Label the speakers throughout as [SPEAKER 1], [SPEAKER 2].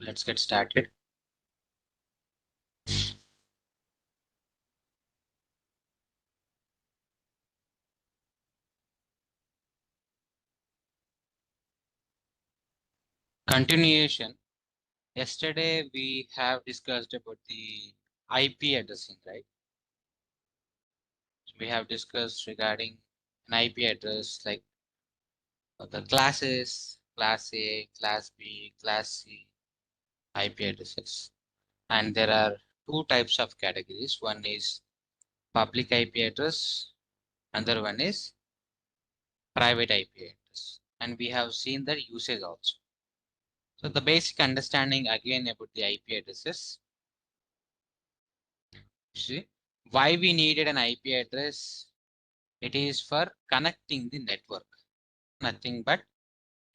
[SPEAKER 1] So let's get started. Continuation. Yesterday we have discussed about the IP addressing, right? So we have discussed regarding an IP address like the classes, class A, class B, class C IP addresses. And there are two types of categories. One is public IP address, another one is private IP address. And we have seen the usage also. So the basic understanding again about the IP addresses. See, why we needed an IP address? It is for connecting the network, nothing but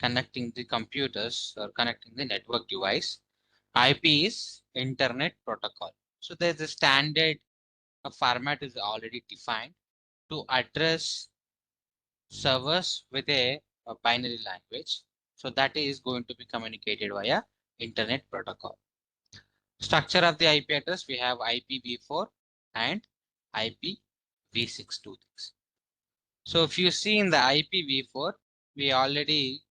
[SPEAKER 1] connecting the computers or connecting the network device. IP is Internet Protocol. So there's a standard format is already defined to address servers with a binary language. So that is going to be communicated via Internet Protocol. Structure of the IP address, we have IPv4 and IPv6, two things. So if you see in the IPv4, we already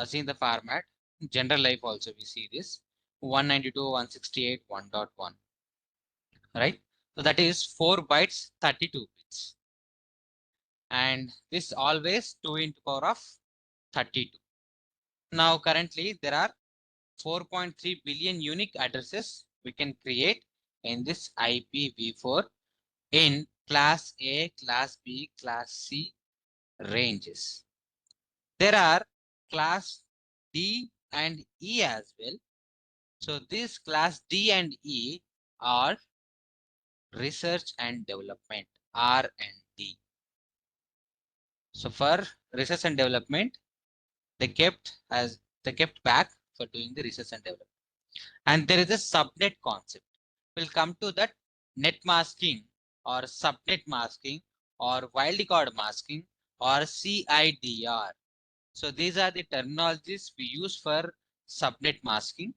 [SPEAKER 1] seen the format. In general life also we see this 192.168.1.1, right? So that is 4 bytes, 32 bits. And this always 2 into power of 32. Now currently there are 4.3 billion unique addresses we can create in this IPv4 in class A, class B, class C ranges. There are class D and E as well. So this class D and E are research and development, R&D. So for research and development, they kept back for doing the research and development. And there is a subnet concept. We'll come to that net masking or subnet masking or wildcard masking or CIDR. So these are the terminologies we use for subnet masking.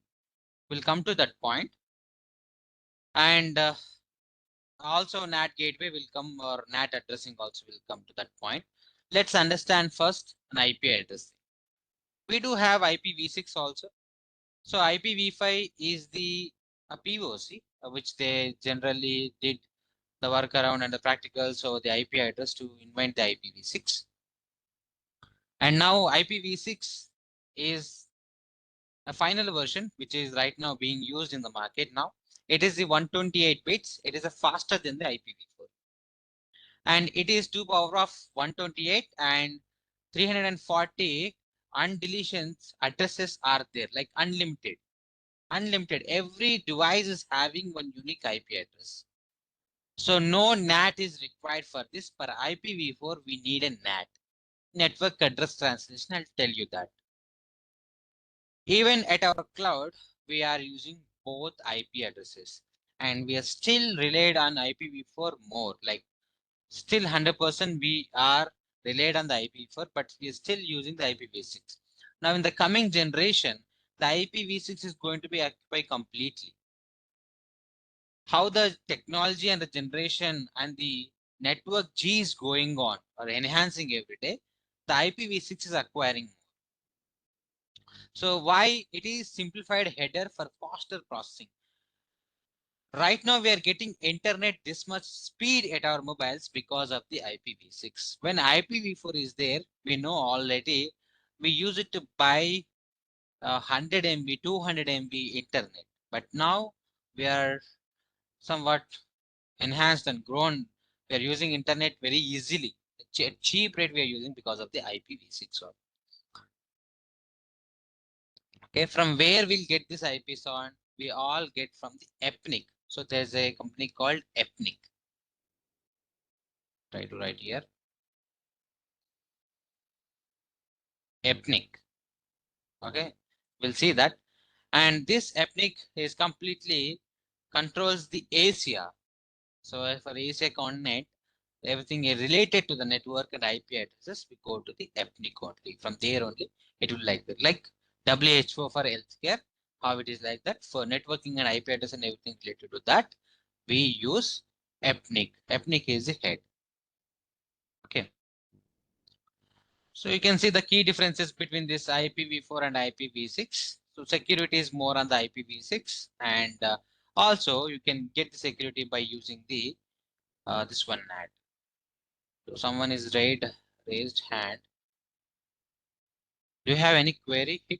[SPEAKER 1] We'll come to that point. And also NAT gateway will come, or NAT addressing also will come to that point. Let's understand first an IP addressing. We do have IPv6 also. So IPv5 is the POC, which they generally did the workaround and the practical. So the IP address to invent the IPv6. And now IPv6 is a final version, which is right now being used in the market now. It is the 128 bits. It is a faster than the IPv4. And it is 2 power of 128 and 340 undeletions addresses are there, like unlimited. Unlimited. Every device is having one unique IP address. So no NAT is required for this. For IPv4, we need a NAT. Network address translation, I'll tell you that. Even at our cloud, we are using both IP addresses. And we are still relied on IPv4 more. Like still 100% we are relied on the IPv4, but we are still using the IPv6. Now in the coming generation, the IPv6 is going to be occupied completely. How the technology and the generation and the network G is going on or enhancing every day, the IPv6 is acquiring. So why it is simplified header for faster processing. Right now we are getting internet this much speed at our mobiles because of the IPv6. When IPv4 is there, we know already we use it to buy 100 MB, 200 MB internet. But now we are somewhat enhanced and grown. We are using internet very easily. Cheap rate we are using because of the IPv6. Okay, from where we'll get this IPs on? We all get from the Ethnic. So there's a company called Ethnic. Try to write here. Ethnic. Okay, we'll see that. And this Ethnic is completely controls the Asia. So for Asia continent, everything related to the network and IP addresses, we go to the Ethnic only. From there only, it will like that. Like WHO for healthcare, how it is like that. For networking and IP address and everything related to that, we use ethnic. Ethnic is the head. Okay. So you can see the key differences between this IPv4 and IPv6. So security is more on the IPv6, and also you can get the security by using the this one NAT. So someone is raised hand. Do you have any query, Kit?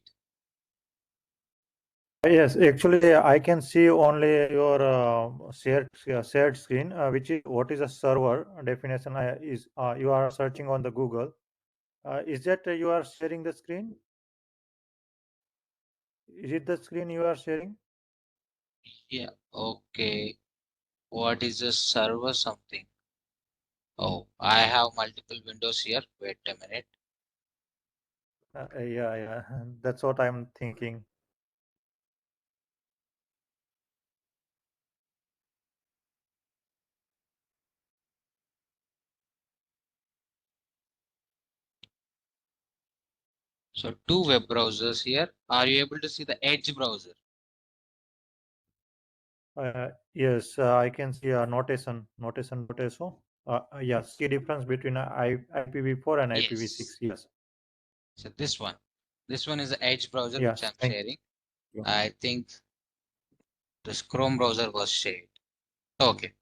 [SPEAKER 2] Yes, actually, I can see only your shared screen, which is what is a server definition is you are searching on the Google. Is that you are sharing the screen? Is it the screen you are sharing?
[SPEAKER 1] Yeah. Okay. What is a server something? Oh, I have multiple windows here. Wait a minute.
[SPEAKER 2] Yeah, yeah, that's what I'm thinking.
[SPEAKER 1] So two web browsers here. Are you able to see the Edge browser?
[SPEAKER 2] Yes, I can see a notation.so. Yes, key difference between IPv4 and
[SPEAKER 1] Yes.
[SPEAKER 2] IPv6. Yes,
[SPEAKER 1] So this one is the Edge browser which
[SPEAKER 2] yes,
[SPEAKER 1] I'm
[SPEAKER 2] thank
[SPEAKER 1] sharing.
[SPEAKER 2] you.
[SPEAKER 1] I think this Chrome browser was shared. Okay.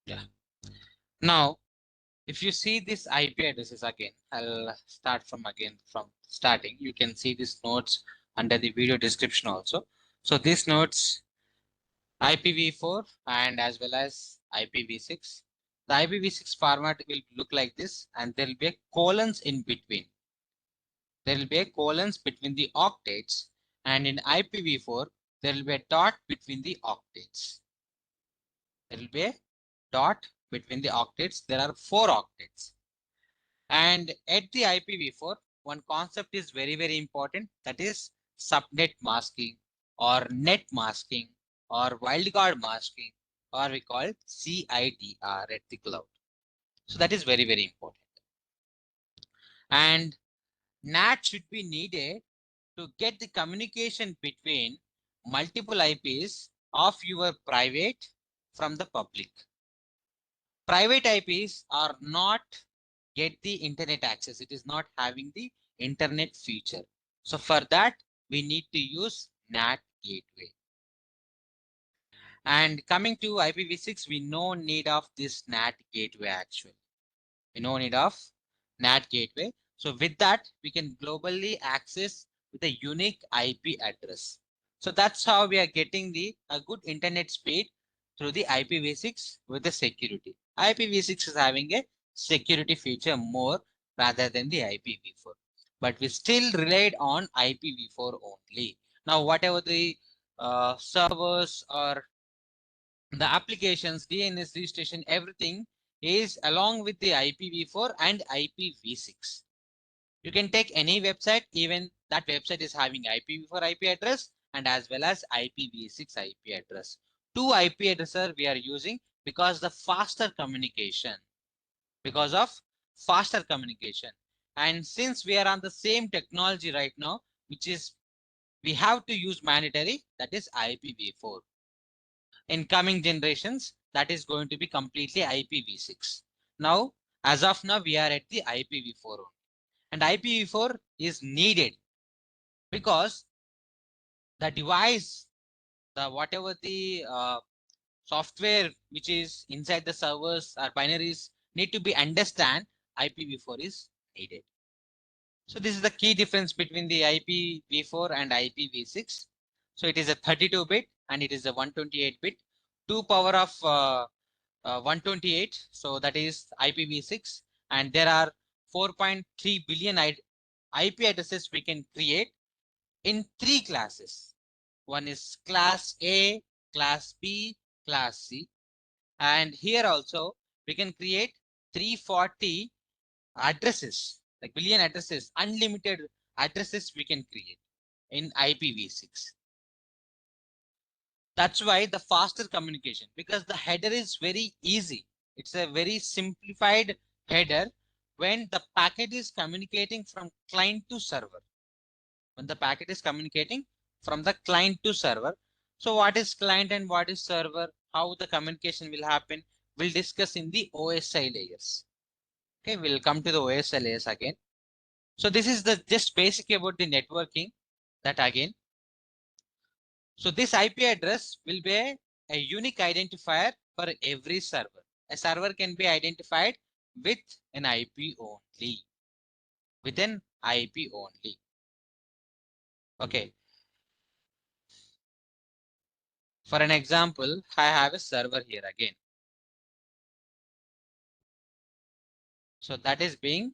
[SPEAKER 1] Yeah. Now, if you see this IP addresses again, I'll start from starting. You can see these nodes under the video description also. So these nodes IPv4 and as well as IPv6. The IPv6 format will look like this, and there will be a colons in between. There will be a colons between the octets, and in IPv4 there will be a dot between the octets. There will be a dot between the octets. There are 4 octets. And at the IPv4, one concept is very, very important. That is subnet masking or net masking or wildcard masking, or we call it CIDR at the cloud. So that is very, very important. And NAT should be needed to get the communication between multiple IPs of your private from the public. Private IPs are not get the internet access. It is not having the internet feature. So for that, we need to use NAT gateway. And coming to IPv6, we no need of this NAT gateway actually. We no need of NAT gateway. So with that, we can globally access with a unique IP address. So that's how we are getting a good internet speed through the IPv6 with the security. IPv6 is having a security feature more rather than the IPv4. But we still relied on IPv4 only. Now, whatever the servers or the applications, DNS registration, everything is along with the IPv4 and IPv6. You can take any website, even that website is having IPv4 IP address and as well as IPv6 IP address. Two IP addresses we are using because the faster communication, because of faster communication. And since we are on the same technology right now, which is we have to use mandatory, that is IPv4. In coming generations, that is going to be completely IPv6. Now, as of now, we are at the IPv4 only. And IPv4 is needed because the device, the whatever the software which is inside the servers or binaries need to be understand, IPv4 is needed. So this is the key difference between the IPv4 and IPv6. So it is a 32-bit and it is a 128-bit. 2 power of 128. So that is IPv6. And there are 4.3 billion IP addresses we can create in 3 classes. One is class A, class B, class C. And here also we can create 340 addresses, like billion addresses, unlimited addresses we can create. in IPv6. That's why the faster communication, because the header is very easy. It's a very simplified header when the packet is communicating from client to server. When the packet is communicating from the client to server. So what is client and what is server? How the communication will happen? We'll discuss in the OSI layers. Okay, we'll come to the OSI layers again. So this is the just basic about the networking. That again. So this IP address will be a unique identifier for every server. A server can be identified with an IP only. With an IP only. Okay. For an example, I have a server here again. So that is being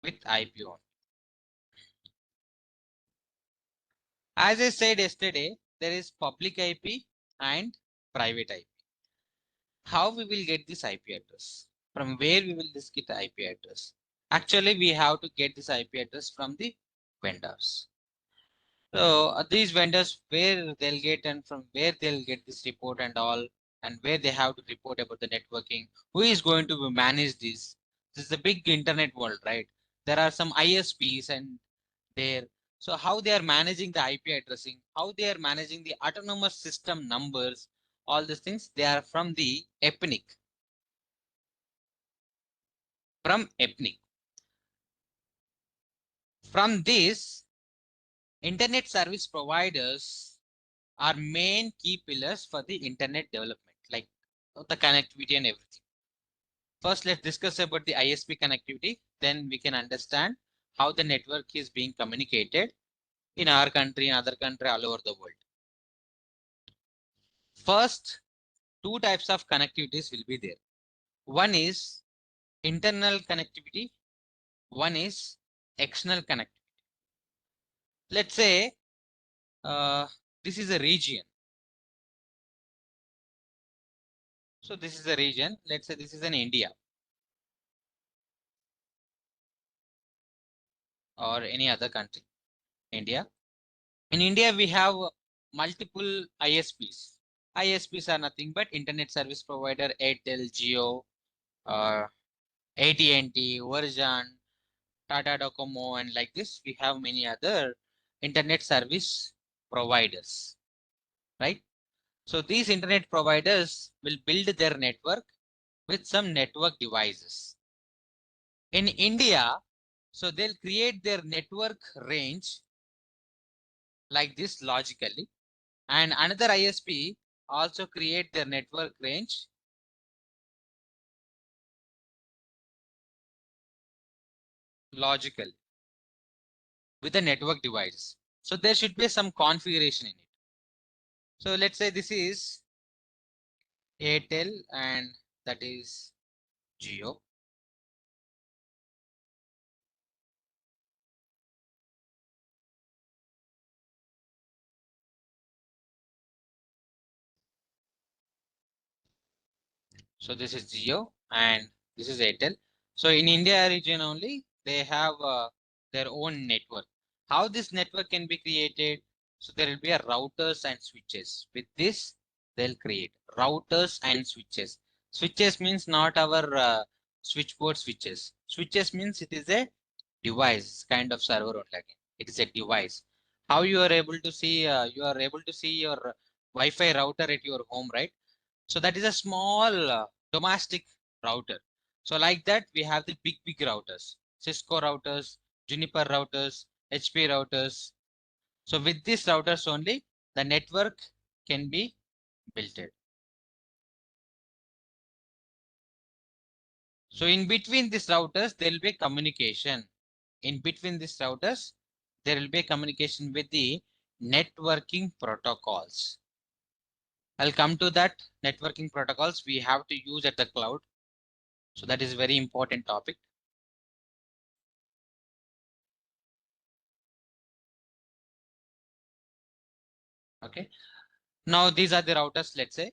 [SPEAKER 1] with IP only. As I said yesterday, there is public IP and private IP. How we will get this IP address? From where we will just get the IP address? Actually, we have to get this IP address from the vendors. So these vendors, where they'll get and from where they'll get this report and all, and where they have to report about the networking, who is going to manage this? This is a big internet world, right? There are some ISPs and there. So how they are managing the IP addressing, how they are managing the autonomous system numbers, all these things, they are from the EPNIC. From EPNIC. From this, internet service providers are main key pillars for the internet development, like the connectivity and everything. First, let's discuss about the ISP connectivity. Then we can understand how the network is being communicated in our country and other country all over the world. First, two types of connectivities will be there. One is internal connectivity. One is external connectivity. Let's say this is a region. So this is a region. Let's say this is an India or any other country. India. In India, we have multiple ISPs. ISPs are nothing but internet service provider, Airtel, Jio, uh, AT&T, Virgin, Tata Docomo, and like this, we have many other internet service providers, right? So these internet providers will build their network with some network devices. In India, so they'll create their network range like this logically. And another ISP also create their network range logically with the network device. So there should be some configuration in it. So let's say this is Airtel and that is Jio. So this is Jio and this is Airtel. So in India region only, they have their own network. How this network can be created? So there will be a routers and switches. With this, they'll create routers and switches. Switches means not our switchboard switches. Switches means it is a device, kind of server only again. It is a device. How you are able to see? You are able to see your Wi-Fi router at your home, right? So that is a small domestic router. So like that, we have the big routers, Cisco routers, Juniper routers, HP routers. So with these routers only, the network can be built. So in between these routers, there will be communication. In between these routers, there will be communication with the networking protocols. I'll come to that. Networking protocols we have to use at the cloud. So that is a very important topic. Okay. Now these are the routers, let's say.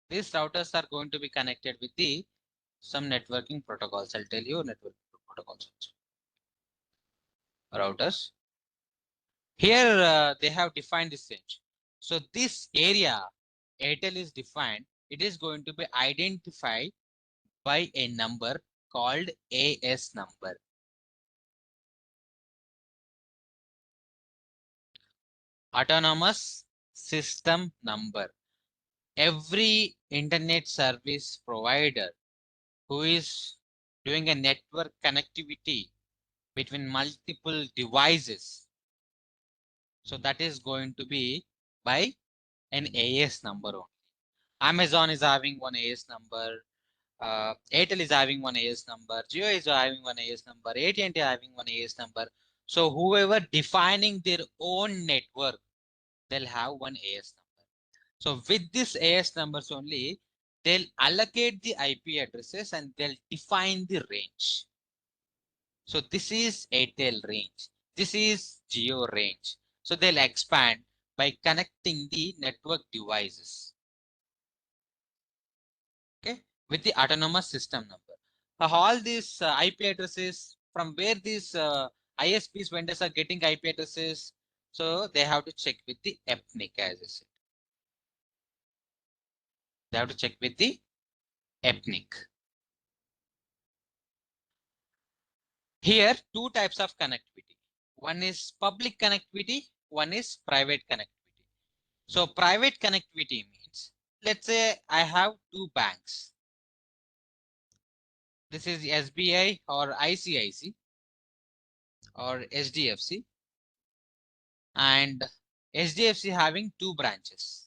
[SPEAKER 1] These routers are going to be connected with the some networking protocols. I'll tell you networking protocols also. routers. Here they have defined this range. So this area Airtel is defined, it is going to be identified by a number called AS number. Autonomous system number. Every internet service provider who is doing a network connectivity between multiple devices, so that is going to be by an AS number only. Amazon is having one AS number, Airtel is having one AS number, Jio is having one AS number, AT&T having one AS number. So whoever defining their own network, they'll have one AS number. So with this AS numbers only, they'll allocate the IP addresses and they'll define the range. So this is Airtel range. This is Geo range. So they'll expand by connecting the network devices. Okay, with the autonomous system number. All these IP addresses, from where these ISPs vendors are getting IP addresses, so they have to check with the ethnic, as I said. They have to check with the ethnic. Here, two types of connectivity. One is public connectivity, one is private connectivity. So private connectivity means, let's say I have two banks. This is SBI or ICIC or SDFC, and SDFC having two branches.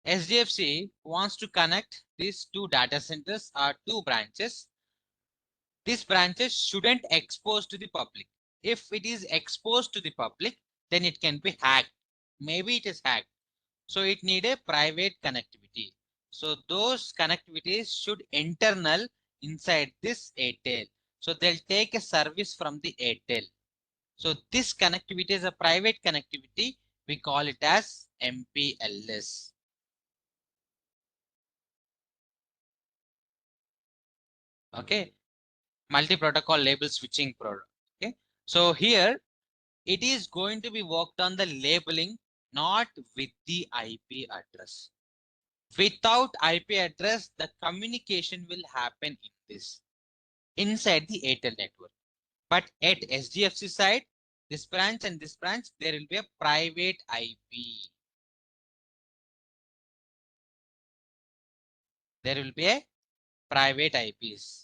[SPEAKER 1] SDFC wants to connect these two data centers or two branches. These branches shouldn't expose to the public. If it is exposed to the public, then it can be hacked. Maybe it is hacked. So it need a private connectivity. So those connectivities should internal inside this Airtel. So they'll take a service from the Airtel. So this connectivity is a private connectivity. We call it as MPLS. Okay, multi-protocol label switching product. Okay, so here it is going to be worked on the labeling, not with the IP address. Without IP address, the communication will happen in this inside the Airtel network. But at SDFC side, this branch and this branch, there will be a private IP. There will be a private IPs.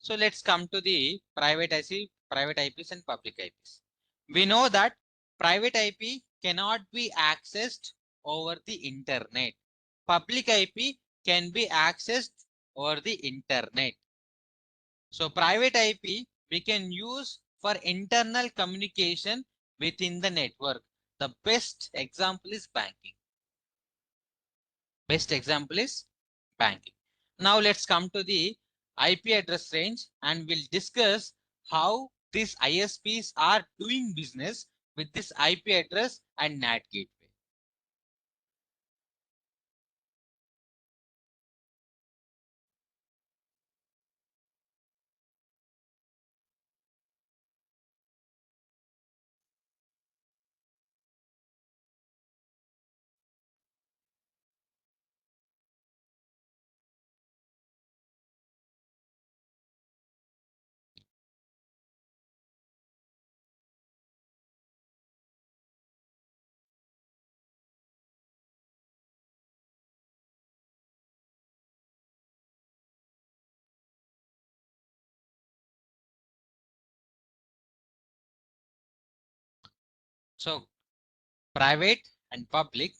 [SPEAKER 1] So let's come to the private IPs and public IPs. We know that private IP cannot be accessed over the internet. Public IP can be accessed over the internet. So private IP we can use for internal communication within the network. The best example is banking. Best example is banking. Now let's come to the IP address range and we'll discuss how these ISPs are doing business with this IP address and NAT gateway. So private and public,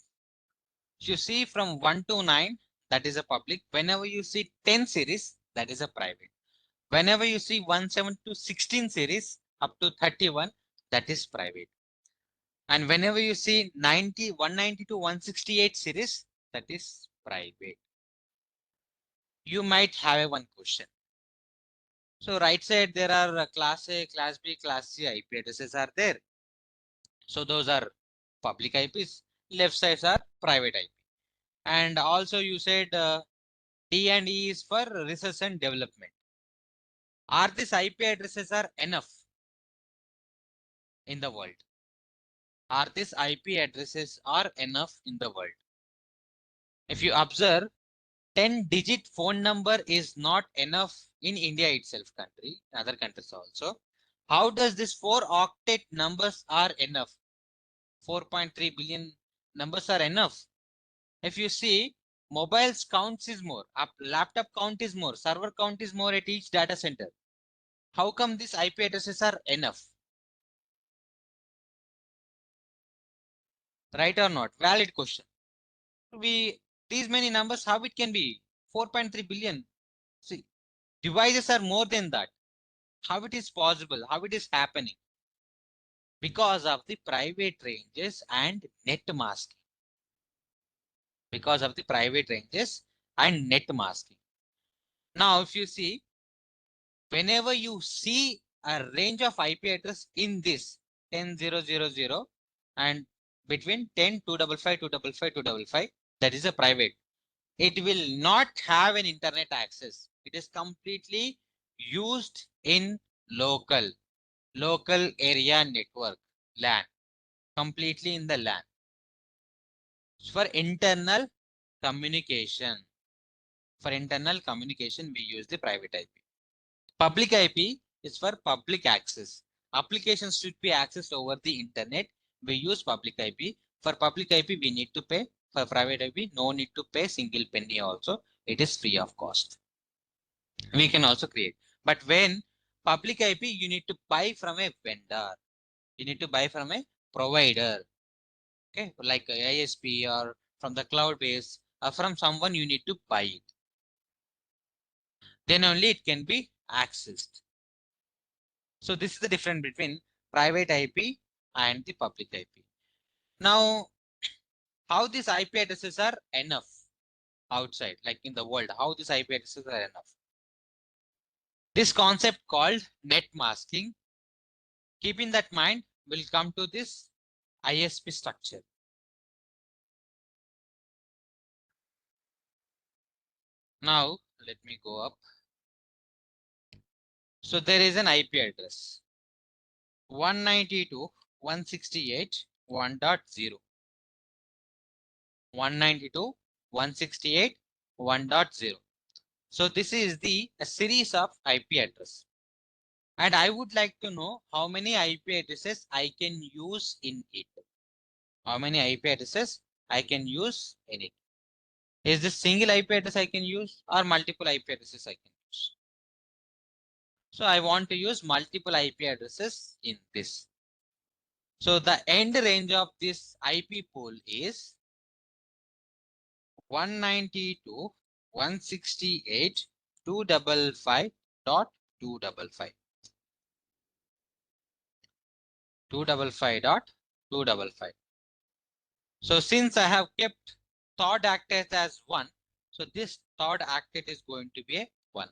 [SPEAKER 1] you see from 1 to 9, that is a public. Whenever you see 10 series, that is a private. Whenever you see 17 to 16 series up to 31, that is private. And whenever you see 190 to 168 series, that is private. You might have a one question. So right side, there are class A, class B, class C IP addresses are there. So those are public IPs. Left sides are private IP. And also you said D and E is for research and development. Are these IP addresses are enough in the world? Are these IP addresses are enough in the world? If you observe, 10-digit phone number is not enough in India itself, country, other countries also. How does this 4 octet numbers are enough? 4.3 billion numbers are enough. If you see, mobiles counts is more, laptop count is more, server count is more at each data center. How come these IP addresses are enough? Right or not? Valid question. These many numbers, how it can be 4.3 billion? See, devices are more than that. How it is possible? How it is happening? Because of the private ranges and net masking. Because of the private ranges and net masking. Now, if you see, whenever you see a range of IP address in this 10,000 and between 10,255,255,255, that is a private. It will not have an internet access. It is completely used in local area network, LAN, completely in the LAN. For internal communication. For internal communication, we use the private IP. Public IP is for public access. Applications should be accessed over the internet. We use public IP. For public IP, we need to pay. For private IP, no need to pay single penny also. It is free of cost. We can also create. But when public IP, you need to buy from a vendor. You need to buy from a provider. Okay, like a ISP or from the cloud base or from someone, you need to buy it. Then only it can be accessed. So this is the difference between private IP and the public IP. Now, how these IP addresses are enough outside, like in the world, how these IP addresses are enough? This concept called net masking. Keep in that mind, we'll come to this ISP structure. Now, let me go up. So there is an IP address 192.168.1.0. 192.168.1.0. So this is a series of IP address. And I would like to know how many IP addresses I can use in it. How many IP addresses I can use in it. Is this single IP address I can use or multiple IP addresses I can use? So I want to use multiple IP addresses in this. So the end range of this IP pool is 192.168.255.255. 255.255. So since I have kept third octet as 1, so this third octet is going to be a 1.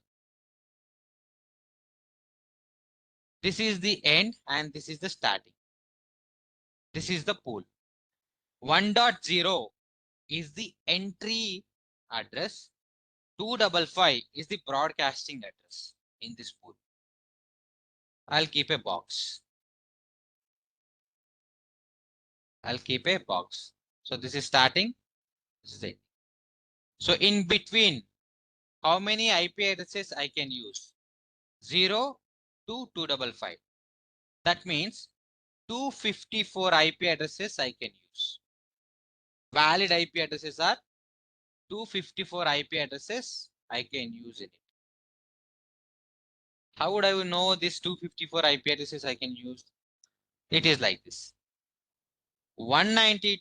[SPEAKER 1] This is the end and this is the starting. This is the pool. 1.0 is the entry address. 255 is the broadcasting address in this pool. I'll keep a box. I'll keep a box. So this is starting. This is it. So in between, how many IP addresses I can use? 0 to 255. That means 254 IP addresses I can use. Valid IP addresses are 254 IP addresses I can use in it. How would I know this 254 IP addresses I can use? It is like this. 192,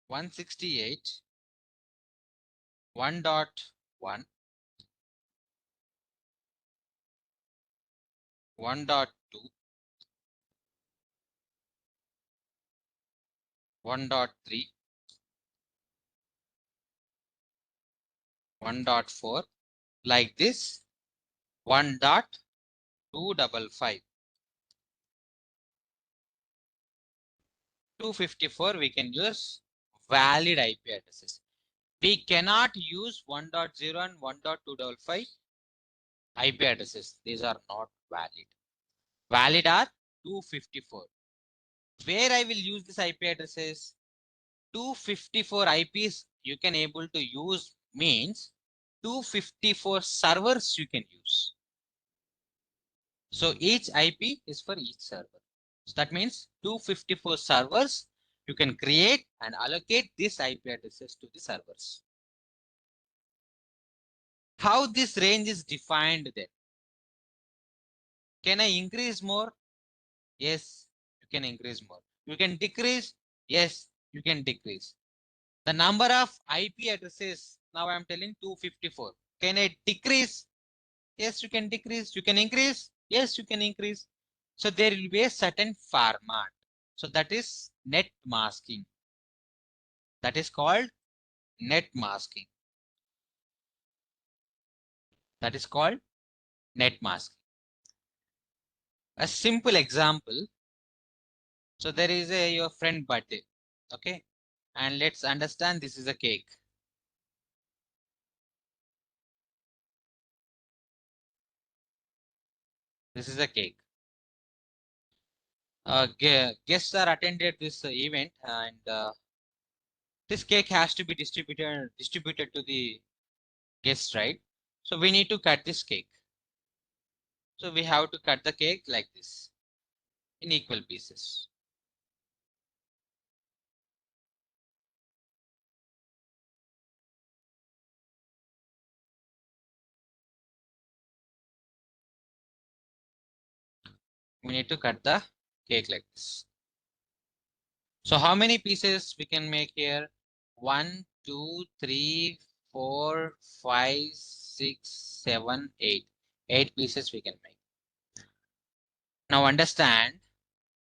[SPEAKER 1] 168, 1.1, 1.2, 1.3, 1.4, like this, 1.255. 254 we can use valid IP addresses. we cannot use 1.0 and 1.255 IP addresses. These are not valid. Valid are 254. Where I will use this IP addresses? 254 IPs you can able to use means 254 servers you can use. So each IP is for each server. So that means 254 servers you can create and allocate this IP addresses to the servers. How this range is defined then? Can I increase more? Yes, you can increase more. You can decrease? Yes, you can decrease. The number of IP addresses, now I am telling 254. Can I decrease? Yes, you can decrease. You can increase? Yes, you can increase. So there will be a certain format. So that is net masking. That is called net masking. That is called net masking. A simple example. So there is your friend birthday. Okay. And let's understand this is a cake. This is a cake. Guests are attended this event, and this cake has to be distributed to the guests, right? So we need to cut this cake. So we have to cut the cake like this in equal pieces. We need to cut the cake like this. So how many pieces we can make here? 1, 2, 3, 4, 5, 6, 7, 8. 8 pieces we can make. Now understand,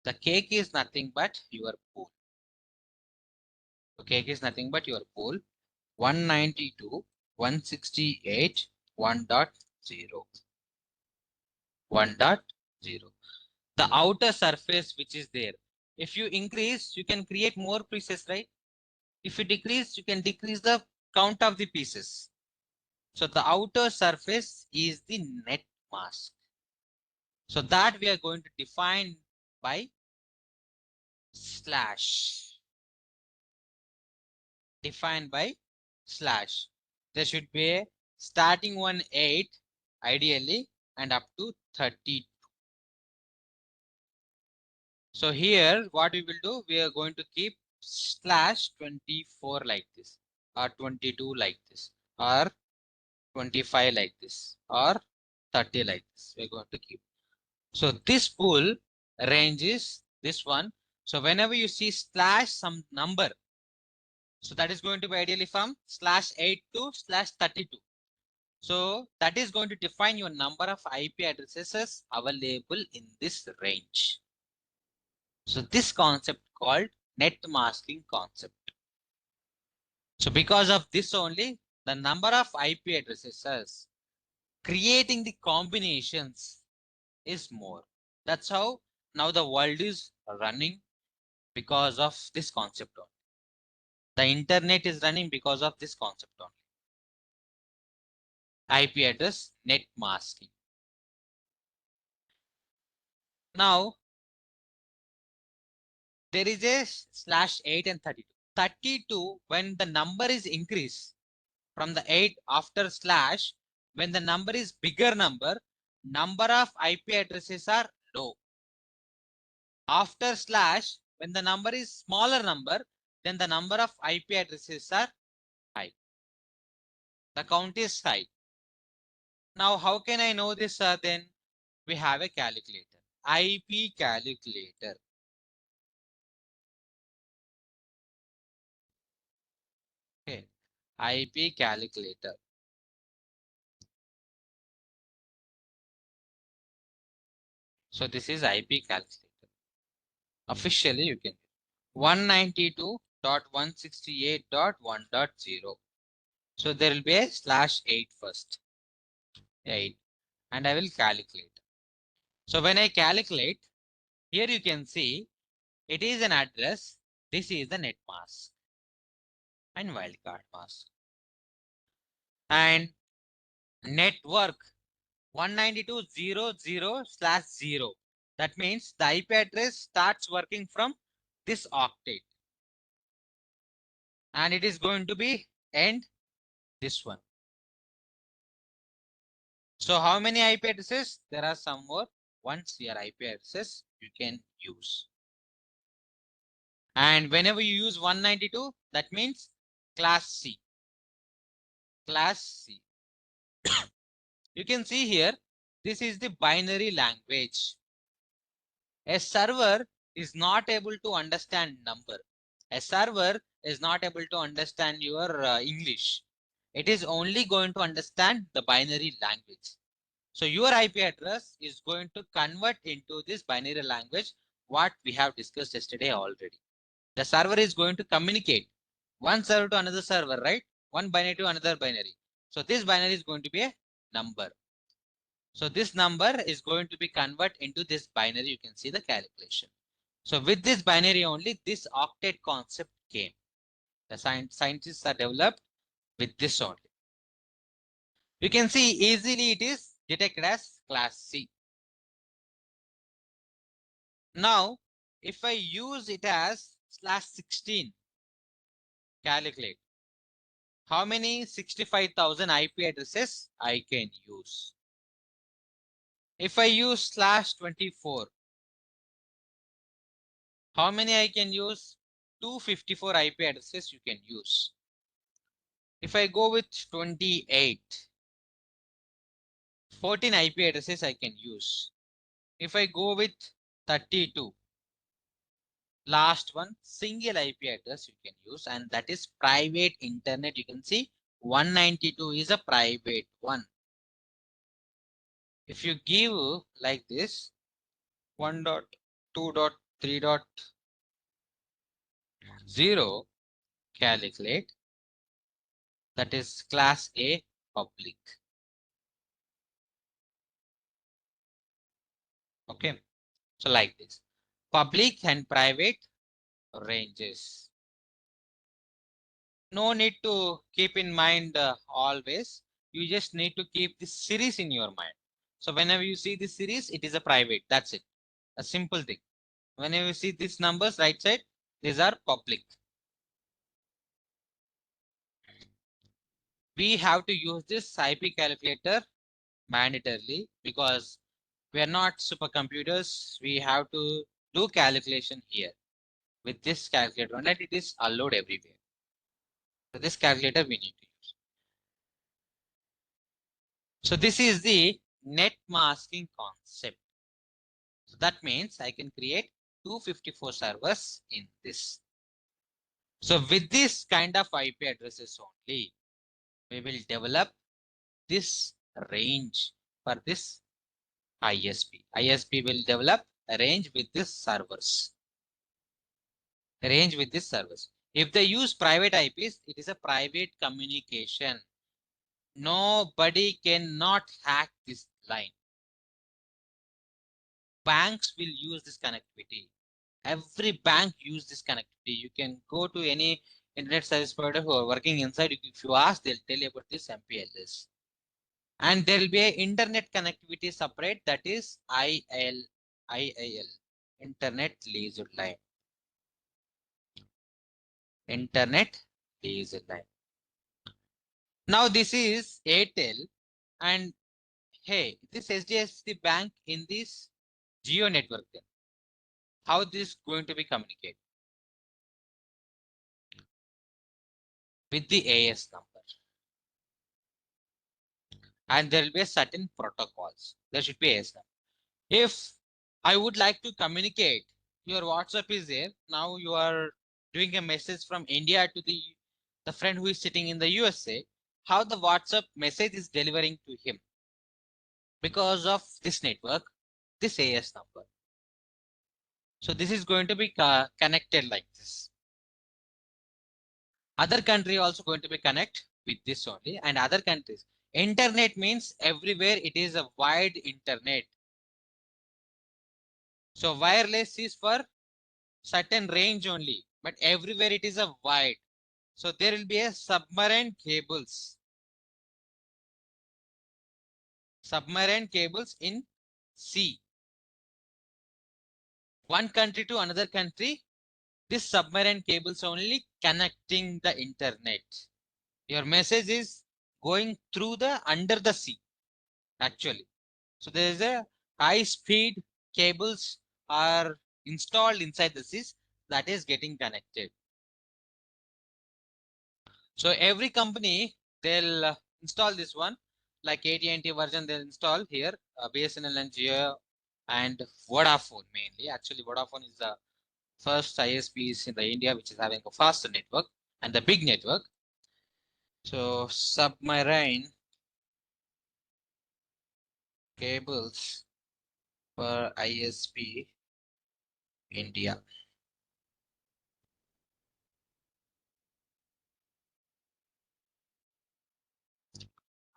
[SPEAKER 1] the cake is nothing but your pool. The cake is nothing but your pool. 192, 168, 1.0. 1.0. The outer surface which is there. If you increase, you can create more pieces, right? If you decrease, you can decrease the count of the pieces. So the outer surface is the net mask. So that we are going to define by slash. Defined by slash. There should be a starting one 8 ideally and up to 30. So here what we will do, we are going to keep slash 24 like this, or 22 like this, or 25 like this, or 30 like this. We're going to keep. So this pool range is this one. So whenever you see slash some number, so that is going to be ideally from slash 8 to slash 32. So that is going to define your number of IP addresses available in this range. So this concept called net masking concept. So because of this only, the number of IP addresses creating the combinations is more. That's how now the world is running because of this concept only. The internet is running because of this concept only. IP address net masking. Now there is a slash 8 and 32. 32 when the number is increased from the 8 after slash, when the number is bigger number of IP addresses are low. After slash, when the number is smaller number, then the number of IP addresses are high. The count is high. Now how can I know this? Then we have a calculator, IP calculator. Okay, IP calculator. So this is IP calculator. Officially you can 192.168.1.0. So there will be a slash 8 first. 8. And I will calculate. So when I calculate, here you can see it is an address. This is the net mask and wildcard mask. And network 192.0.0/0. That means the IP address starts working from this octet. And it is going to be end this one. So how many IP addresses? There are some more. Once your IP addresses you can use. And whenever you use 192, that means class C. Class C. You can see here, this is the binary language. A server is not able to understand number. A server is not able to understand your English. It is only going to understand the binary language. So your IP address is going to convert into this binary language, what we have discussed yesterday already. The server is going to communicate one server to another server, right? One binary to another binary. So this binary is going to be a number. So this number is going to be converted into this binary. You can see the calculation. So with this binary only, this octet concept came. The scientists are developed with this only. You can see easily it is detected as class C. Now, if I use it as /16, calculate how many 65,000 IP addresses I can use. If I use /24, how many I can use? 254 IP addresses you can use. If I go with 28, 14 IP addresses I can use. If I go with 32, last one, single IP address you can use, and that is private internet. You can see 192 is a private one. If you give like this, 1.2.3.0, calculate, that is class A public. Okay, so like this, public and private ranges. No need to keep in mind always. You just need to keep this series in your mind. So whenever you see this series, it is a private. That's it. A simple thing. Whenever you see these numbers right side, these are public. We have to use this IP calculator mandatorily because we are not supercomputers. We have to do calculation here with this calculator, and it is allowed everywhere. So this calculator we need to use. So this is the net masking concept. So that means I can create 254 servers in this. So with this kind of IP addresses only, we will develop this range for this ISP. ISP will develop a range with this servers. Range with this servers. If they use private IPs, it is a private communication. Nobody cannot hack this line. Banks will use this connectivity. Every bank use this connectivity. You can go to any internet service provider who are working inside. If you ask, they'll tell you about this MPLS. And there will be an internet connectivity separate, that is IIL, internet leased line. Internet leased line. Now this is Airtel, and hey, this HDFC bank in this Geo network. Then how this going to be communicated? With the AS number. And there will be a certain protocols. There should be AS number. If I would like to communicate, your WhatsApp is there. Now you are doing a message from India to the friend who is sitting in the USA. How the WhatsApp message is delivering to him? Because of this network, this AS number. So this is going to be connected like this. Other country also going to be connect with this only, and other countries. Internet means everywhere it is a wide internet. So wireless is for certain range only, but everywhere it is a wide. So there will be a submarine cables. submarine cables in sea. One country to another country, this submarine cables only connecting the internet. Your message is going through the under the sea, actually. So there is a high speed cables are installed inside the seas that is getting connected. So every company, they'll install this one, like AT&T version they'll install here, BSNL and Jio and Vodafone mainly. Actually, Vodafone is the first ISPs in the India which is having a faster network and the big network. So submarine cables for ISP India.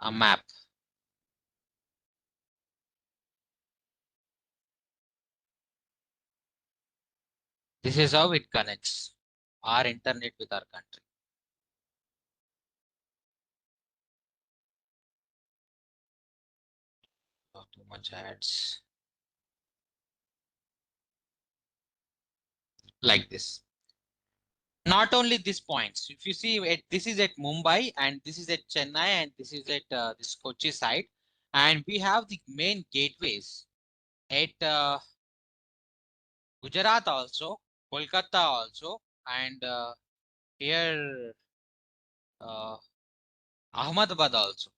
[SPEAKER 1] A map. This is how it connects our internet with our country. Not too much ads. Like this. Not only these points. If you see, this is at Mumbai and this is at Chennai and this is at this Kochi side. And we have the main gateways at Gujarat also, Kolkata also, and here uh, Ahmedabad also.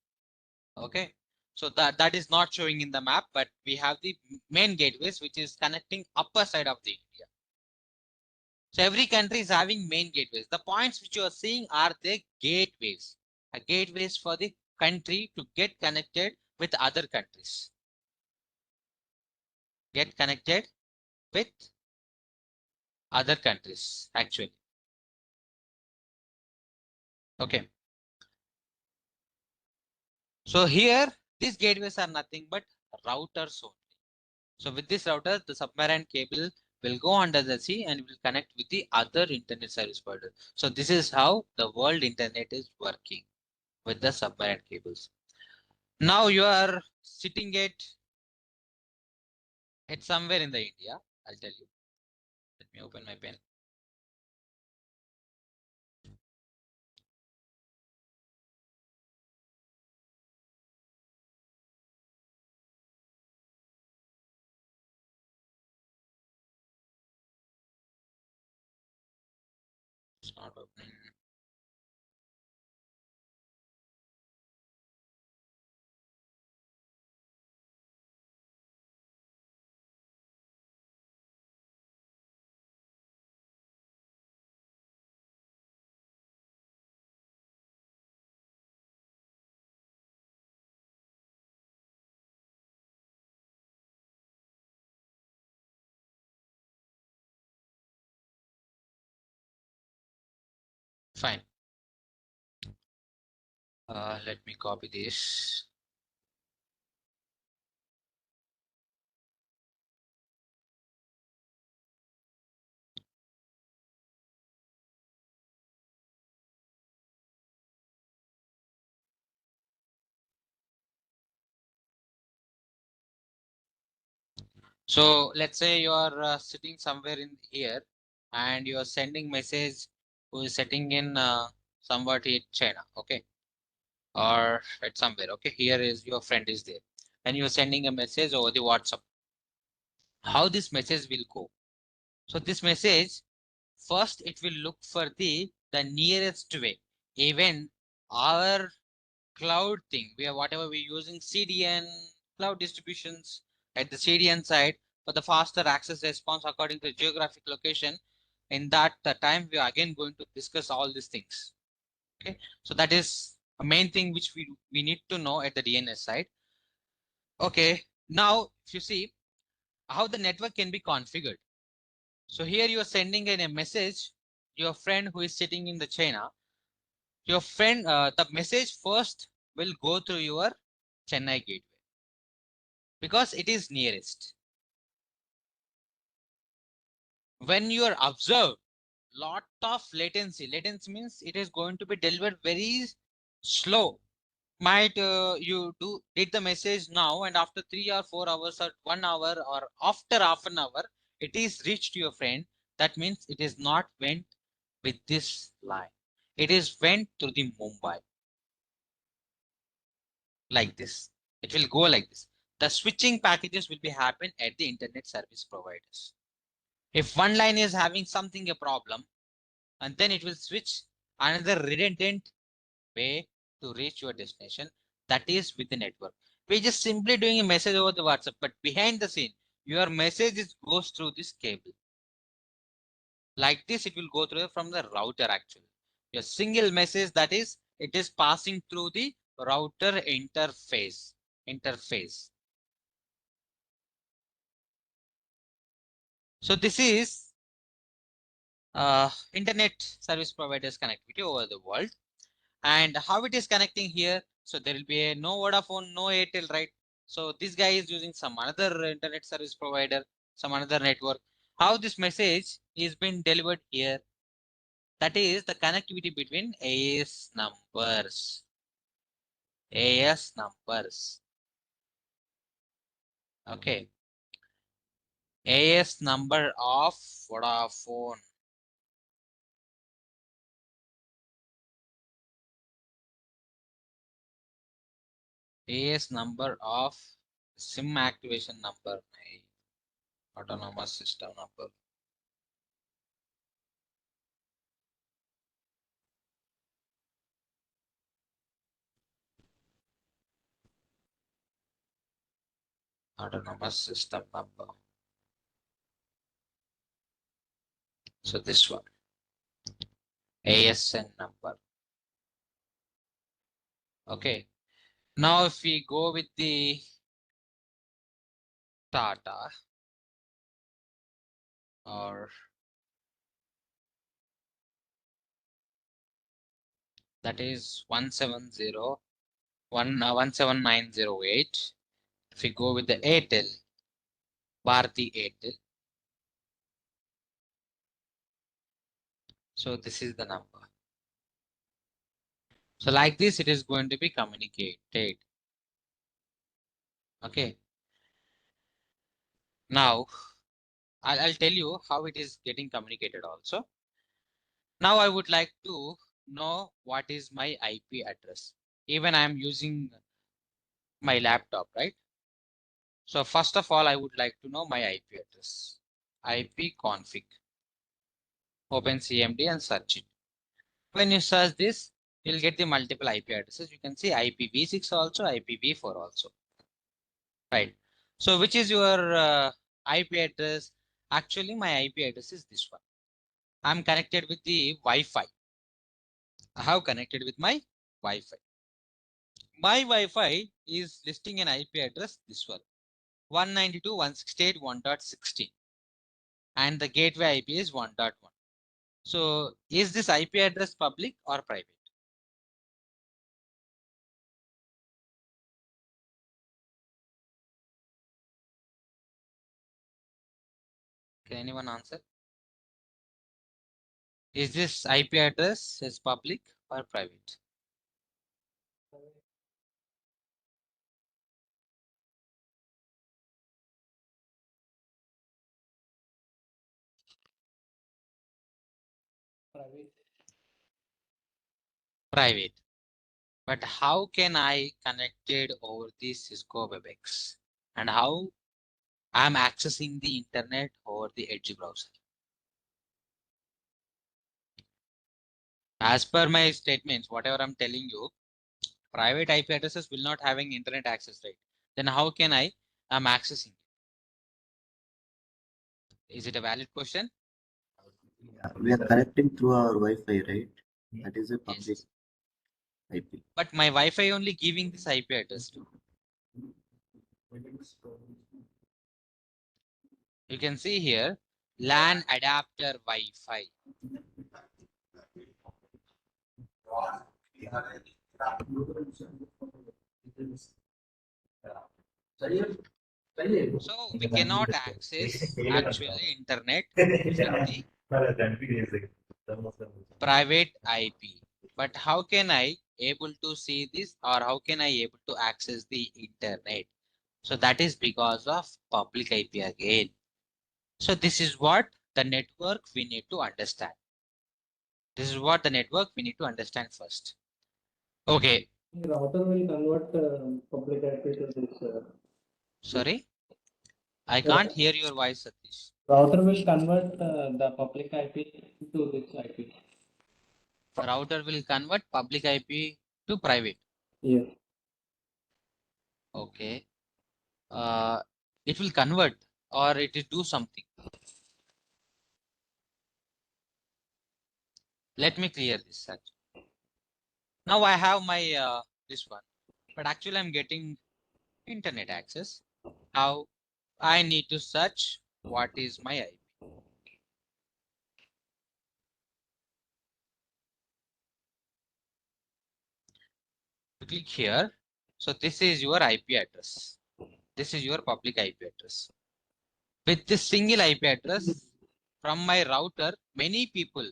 [SPEAKER 1] Okay. So that is not showing in the map, but we have the main gateways which is connecting upper side of the India. So every country is having main gateways. The points which you are seeing are the gateways. Gateways for the country to get connected with other countries. Get connected with other countries, actually. Okay. So here, these gateways are nothing but routers only. So with this router, the submarine cable will go under the sea and will connect with the other internet service provider. So this is how the world internet is working with the submarine cables. Now you are sitting at somewhere in the India. I'll tell you. Let me open my pen. It's not opening. Fine. Let me copy this. So let's say you are sitting somewhere in here and you are sending message who is sitting in somewhat in China, okay, or at somewhere, okay. Here is your friend is there, and you are sending a message over the WhatsApp. How this message will go? So this message first it will look for the nearest way. Even our cloud thing, we are whatever we're using CDN cloud distributions at the CDN side for the faster access response according to geographic location. In that time, we are again going to discuss all these things. Okay, so that is a main thing which we need to know at the DNS side. Okay, now if you see how the network can be configured. So here you are sending in a message, your friend who is sitting in the China, your friend, the message first will go through your Chennai gateway because it is nearest. When you are observed, lot of latency. Latency means it is going to be delivered very slow. might you did the message now, and after 3 or 4 hours or 1 hour or after half an hour, it is reached to your friend. That means it is not went with this line. It is went to the Mumbai like this. It will go like this. The switching packages will be happen at the internet service providers. If one line is having something a problem, and then it will switch another redundant way to reach your destination, that is with the network. We're just simply doing a message over the WhatsApp, but behind the scene, your message goes through this cable. Like this, it will go through from the router actually. Your single message, that is, it is passing through the router interface. So this is internet service providers connectivity over the world. And how it is connecting here? So there will be a no Vodafone, no Airtel, right? So this guy is using some another internet service provider, some another network. How this message is being delivered here? That is the connectivity between AS numbers. AS numbers. Okay. AS number of Vodafone. AS number of SIM activation number. Autonomous system number. Autonomous system number. So this one. ASN number. Okay. Now if we go with the Tata or that is 170.17908. If we go with the Airtel, Bharti Airtel. So this is the number. So like this, it is going to be communicated. Okay. Now I'll tell you how it is getting communicated also. Now I would like to know what is my IP address. Even I am using my laptop, right? So first of all, I would like to know my IP address. IP config. Open CMD and search it. When you search this, you'll get the multiple IP addresses. You can see IPv6 also, IPv4 also. Right. So which is your IP address? Actually, my IP address is this one. I'm connected with the Wi-Fi. I have connected with my Wi-Fi. My Wi-Fi is listing an IP address this one. 192.168.1.16 and the gateway IP is 1.1. So is this IP address public or private? Can anyone answer? Is this IP address is public or private? Private. But how can I connected over the Cisco WebEx? And how I'm accessing the internet over the Edge browser? As per my statements, whatever I'm telling you, private IP addresses will not having internet access, right? Then how can I'm accessing it? Is it a valid question?
[SPEAKER 3] Yeah, we are connecting through our Wi-Fi, right? That is a public
[SPEAKER 1] Yes.
[SPEAKER 3] IP.
[SPEAKER 1] But my Wi-Fi only giving this IP address to. You can see here LAN adapter Wi-Fi. So we cannot access actually internet with the private IP. But how can I able to see this, or how can I able to access the internet? So that is because of public IP again. So this is what the network we need to understand. This is what the network we need to understand first. Okay.
[SPEAKER 4] Router will convert public IP to this.
[SPEAKER 1] Sorry, I can't hear your voice, Satish.
[SPEAKER 4] Router will convert the public IP to this IP.
[SPEAKER 1] Router will convert public IP to private.
[SPEAKER 4] Yes.
[SPEAKER 1] Okay. It will convert or it will do something. Let me clear this. Actually. Now I have my this one, but actually I'm getting internet access. How I need to search what is my IP. Click here. So this is your IP address. This is your public IP address. With this single IP address from my router, many people,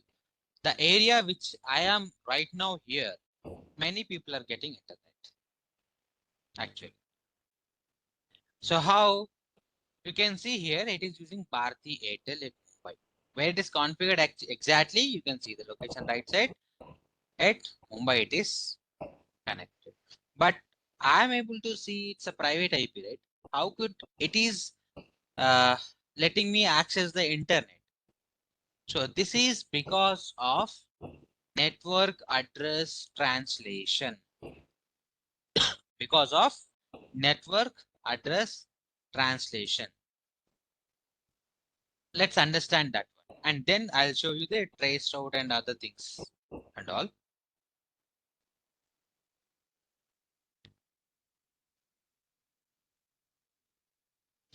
[SPEAKER 1] the area which I am right now here, many people are getting internet actually. So how you can see here, it is using Bharti Airtel at Mumbai. Where it is configured exactly, you can see the location right side. At Mumbai, it is connected. But I am able to see it's a private IP, right? How could it is letting me access the internet? So this is because of network address translation. Because of network address translation. Let's understand that one. And then I'll show you the trace route and other things and all.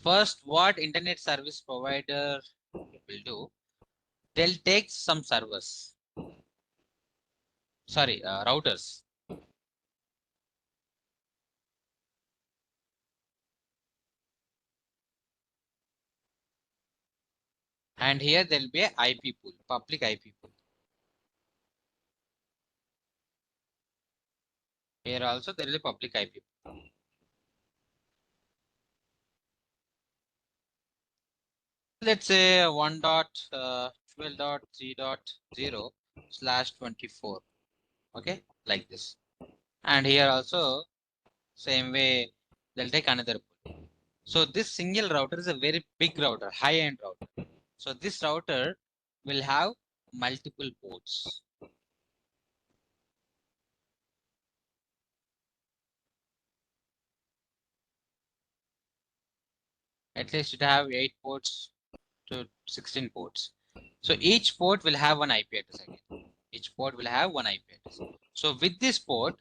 [SPEAKER 1] First, what internet service provider will do, they'll take some servers. Sorry, routers. And here there'll be a IP pool, public IP pool. Here also there is a public IP pool. Let's say 1.12.3.0/24. Okay, like this. And here also same way they'll take another pool. So this single router is a very big router, high-end router. So this router will have multiple ports. At least it have 8 ports to 16 ports. So each port will have one IP address again. Each port will have one IP address. So with this port,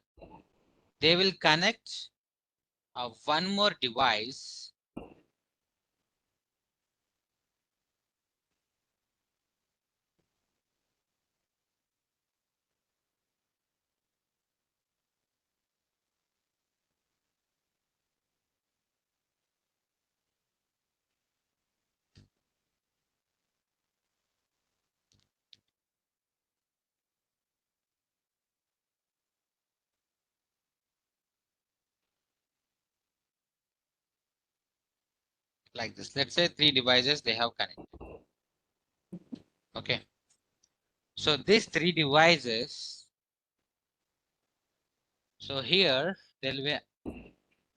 [SPEAKER 1] they will connect one more device. Like this. Let's say 3 devices they have connected. Okay. So these 3 devices, so here there will be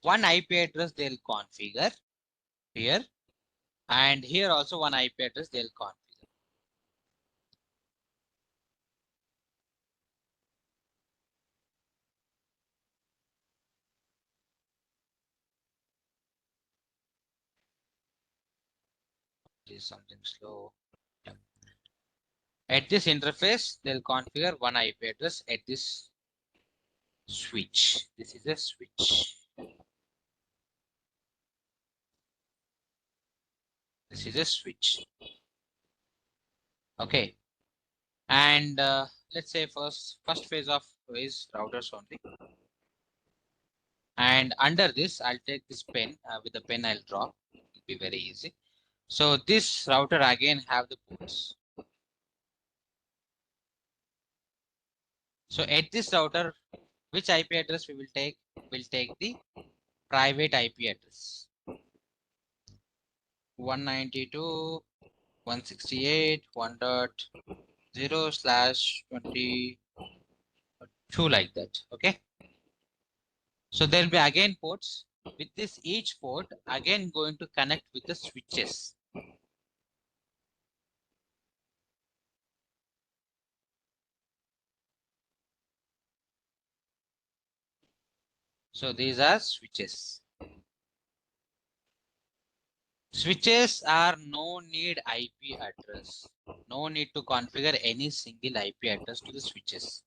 [SPEAKER 1] one IP address they'll configure here, and here also one IP address they'll configure. Is something slow. Yeah. At this interface, they'll configure one IP address at this switch. This is a switch. This is a switch. Okay. And let's say first phase of is routers only. And under this, I'll take this pen. With the pen, I'll draw. It'll be very easy. So this router again have the ports. So at this router, which IP address we will take? We'll take the private IP address. 192.168.1.0/22 like that. Okay. So there will be again ports. With this each port again going to connect with the switches. So these are switches. Switches are no need IP address. No need to configure any single IP address to the switches.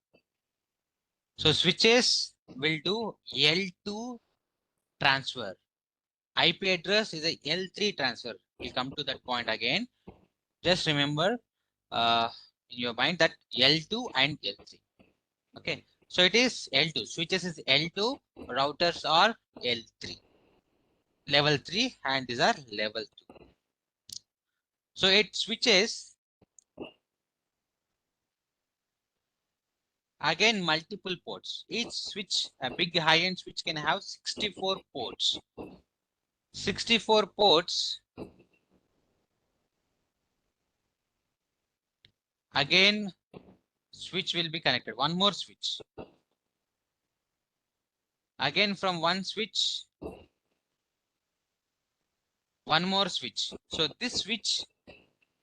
[SPEAKER 1] So switches will do L2 transfer. IP address is a L3 transfer. We'll come to that point again. Just remember in your mind that L2 and L3. Okay. So it is L2. Switches is L2. Routers are L3. Level 3 and these are level 2. So it switches again multiple ports. Each switch, a big high-end switch can have 64 ports. 64 ports. Again, switch will be connected. One more switch. Again, from one switch, one more switch. So this switch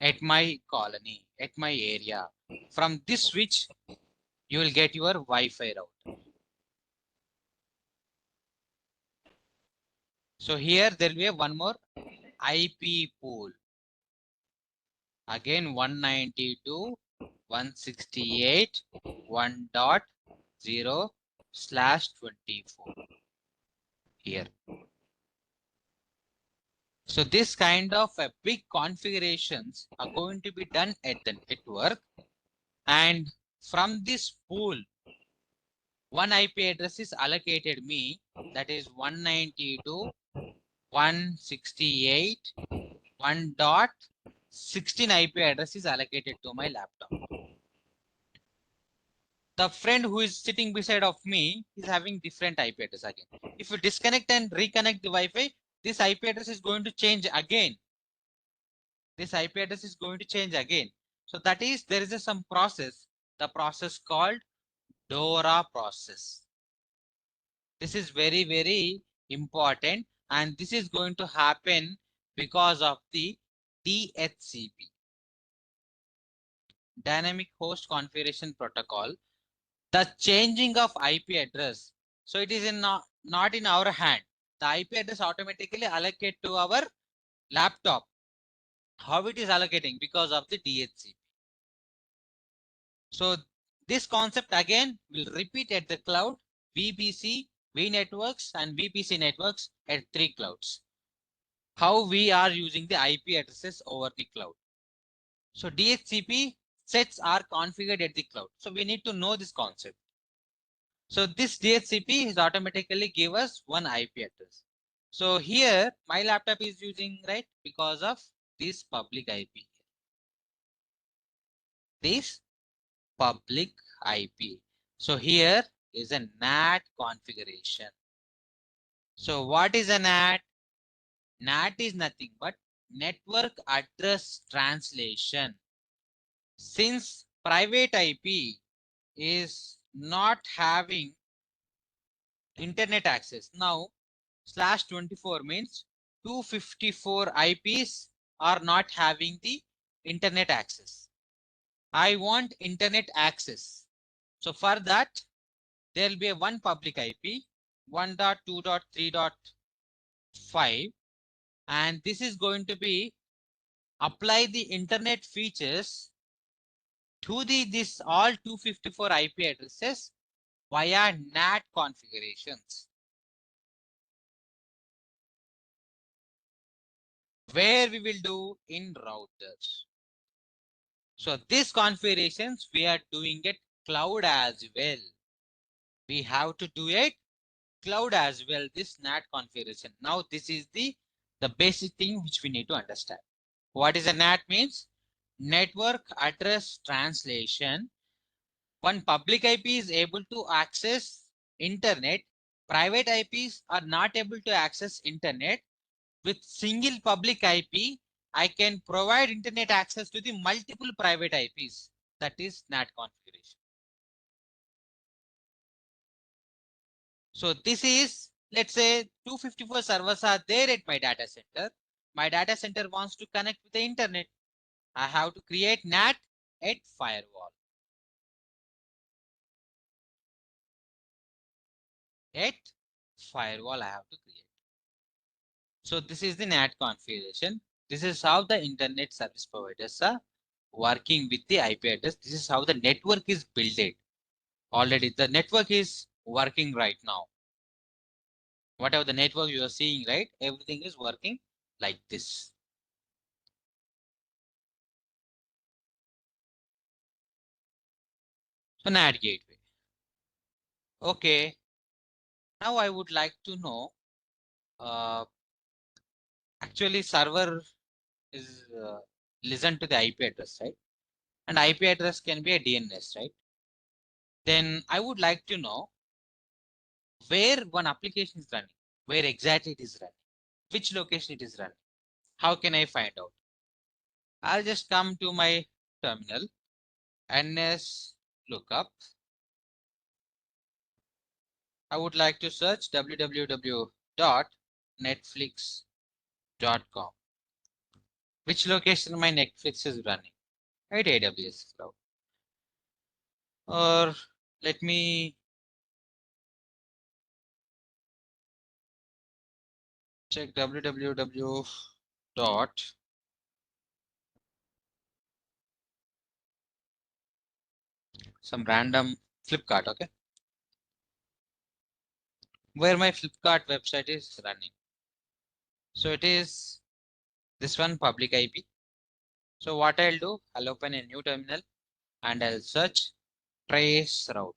[SPEAKER 1] at my colony, at my area. From this switch, you will get your Wi-Fi router. So here there will be one more IP pool. Again 192.168.1.0/24 here. So this kind of a big configurations are going to be done at the network, and from this pool one IP address is allocated me, that is 192.168.1.16 IP address is allocated to my laptop. The friend who is sitting beside of me is having different IP address again. If you disconnect and reconnect the Wi-Fi, this IP address is going to change again. This IP address is going to change again. So that is, there is some process, the process called DORA process. This is very, very important, and this is going to happen because of the DHCP, Dynamic Host Configuration Protocol. The changing of IP address. So it is not in our hand. The IP address automatically allocate to our laptop. How it is allocating? Because of the DHCP. So this concept again will repeat at the cloud, VPC, vNetworks and VPC networks at 3 clouds. How we are using the IP addresses over the cloud. So DHCP sets are configured at the cloud. So we need to know this concept. So this DHCP is automatically give us one IP address. So here my laptop is using, right, because of this public IP. This public IP. So here is a NAT configuration. So what is a NAT? NAT is nothing but network address translation. Since private IP is not having internet access, now /24 means 254 IPs are not having the internet access. I want internet access. So for that, there will be a one public IP, 1.2.3.5, and this is going to be apply the internet features to this all 254 IP addresses via NAT configurations. Where we will do in routers. So these configurations we are doing it cloud as well. We have to do it cloud as well, this NAT configuration. Now this is the basic thing which we need to understand. What is a NAT means? Network address translation. One public IP is able to access internet. Private IPs are not able to access internet. With single public IP, I can provide internet access to the multiple private IPs. That is NAT configuration. So this is, let's say 254 servers are there at my data center. My data center wants to connect with the internet. I have to create NAT at firewall. At firewall I have to create. So this is the NAT configuration. This is how the internet service providers are working with the IP address. This is how the network is built. Already the network is working right now. Whatever the network you are seeing, right? Everything is working like this. So NAT gateway. Okay. Now I would like to know, actually server is listen to the IP address, right? And IP address can be a DNS, right? Then I would like to know where one application is running, where exactly it is running, which location it is running. How can I find out? I'll just come to my terminal, ns lookup. I would like to search www.netflix.com. Which location my Netflix is running? Right, AWS cloud. Or let me check www dot some random Flipkart, okay? Where my Flipkart website is running. So it is this one public IP. So what I'll do, I'll open a new terminal and I'll search trace route.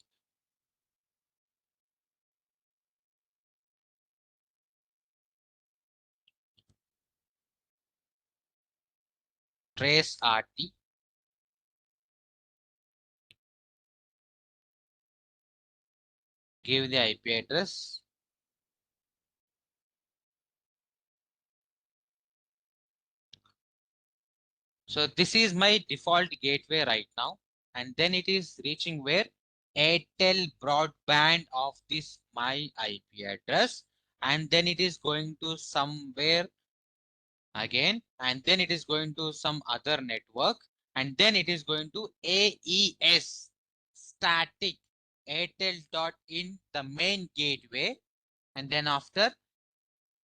[SPEAKER 1] Trace RT. Give the IP address. So this is my default gateway right now. And then it is reaching where? Airtel broadband of this my IP address. And then it is going to somewhere again. And then it is going to some other network. And then it is going to AES static Airtel.in, the main gateway. And then after